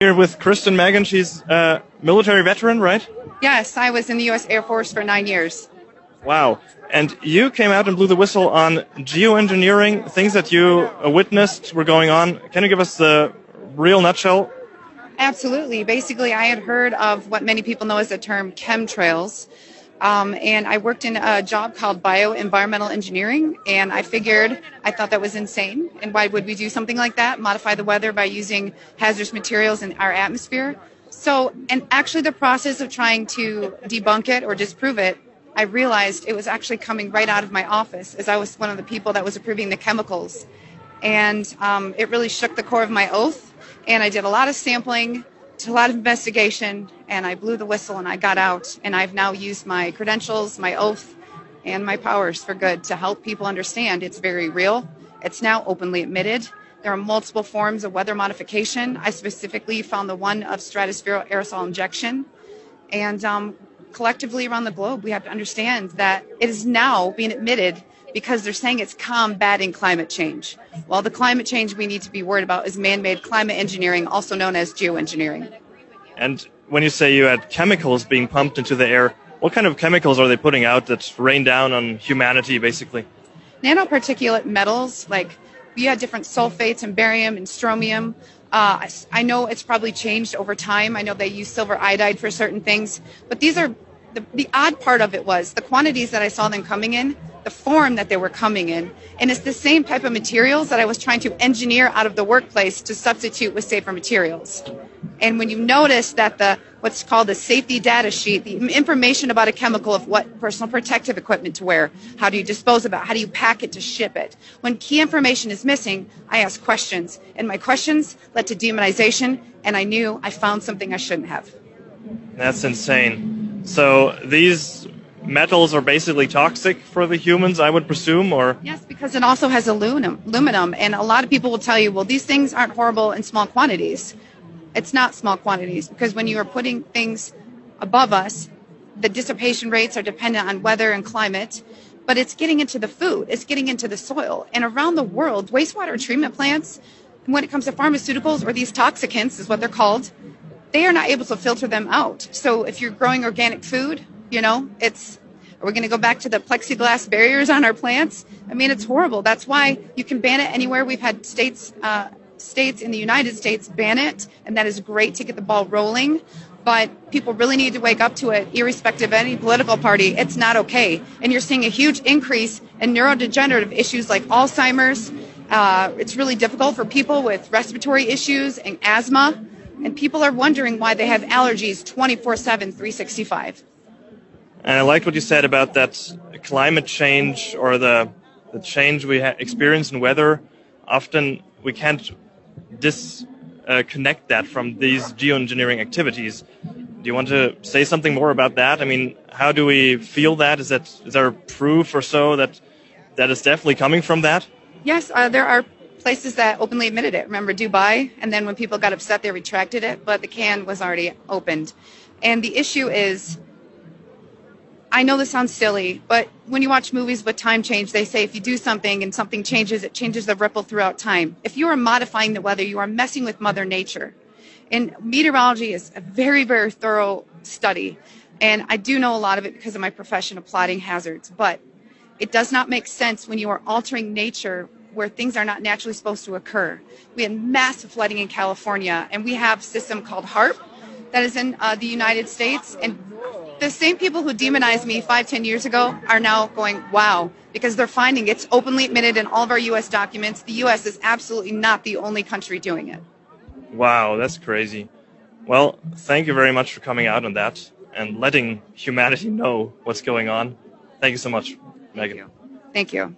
Here with Kristen Megan. She's a military veteran, right? Yes, I was in the U.S. Air Force for 9 years. Wow. And you came out and blew the whistle on geoengineering, things that you witnessed were going on. Can you give us the real nutshell? Absolutely. Basically, I had heard of what many people know as the term chemtrails. And I worked in a job called bioenvironmental engineering, and I thought that was insane. And why would we do something like that? Modify the weather by using hazardous materials in our atmosphere. So, and actually the process of trying to debunk it or disprove it, I realized it was actually coming right out of my office, as I was one of the people that was approving the chemicals. And it really shook the core of my oath. And I did a lot of sampling, a lot of investigation, and I blew the whistle and I got out. And I've now used my credentials, my oath, and my powers for good to help people understand it's very real. It's now openly admitted. There are multiple forms of weather modification. I specifically found the one of stratospheric aerosol injection. And collectively around the globe, we have to understand that it is now being admitted because they're saying it's combating climate change. Well, the climate change we need to be worried about is man-made climate engineering, also known as geoengineering. And when you say you had chemicals being pumped into the air, what kind of chemicals are they putting out that rain down on humanity, basically? Nanoparticulate metals, like you had different sulfates and barium and strontium. I know it's probably changed over time. I know they use silver iodide for certain things, but these are the odd part of it was the quantities that I saw them coming in, the form that they were coming in, and it's the same type of materials that I was trying to engineer out of the workplace to substitute with safer materials. And when you notice that what's called the safety data sheet, the information about a chemical of what personal protective equipment to wear, how do you dispose of it, how do you pack it to ship it, when key information is missing, I ask questions, and my questions led to demonization, and I knew I found something I shouldn't have. That's insane. So these metals are basically toxic for the humans, I would presume, or? Yes, because it also has aluminum, and a lot of people will tell you, well, these things aren't horrible in small quantities. It's not small quantities, because when you are putting things above us, the dissipation rates are dependent on weather and climate, but it's getting into the food, it's getting into the soil. And around the world, wastewater treatment plants, when it comes to pharmaceuticals, or these toxicants is what they're called, they are not able to filter them out. So if you're growing organic food, are we going to go back to the plexiglass barriers on our plants? I mean, it's horrible. That's why you can ban it anywhere. We've had states in the United States ban it, and that is great to get the ball rolling. But people really need to wake up to it, irrespective of any political party. It's not okay. And you're seeing a huge increase in neurodegenerative issues like Alzheimer's. It's really difficult for people with respiratory issues and asthma. And people are wondering why they have allergies 24/7, 365. And I liked what you said about that climate change or the change we experience in weather. Often we can't disconnect that from these geoengineering activities. Do you want to say something more about that? I mean, how do we feel that? Is there proof or so that is definitely coming from that? Yes, there are places that openly admitted it. Remember Dubai? And then when people got upset, they retracted it, but the can was already opened. And the issue is, I know this sounds silly, but when you watch movies with time change, they say if you do something and something changes, it changes the ripple throughout time. If you are modifying the weather, you are messing with Mother Nature. And meteorology is a very, very thorough study. And I do know a lot of it because of my profession of plotting hazards. But it does not make sense when you are altering nature where things are not naturally supposed to occur. We had massive flooding in California, and we have a system called HARP that is in the United States. And the same people who demonized me 5-10 years ago are now going, wow, because they're finding it's openly admitted in all of our U.S. documents. The U.S. is absolutely not the only country doing it. Wow, that's crazy. Well, thank you very much for coming out on that and letting humanity know what's going on. Thank you so much, Megan. Thank you.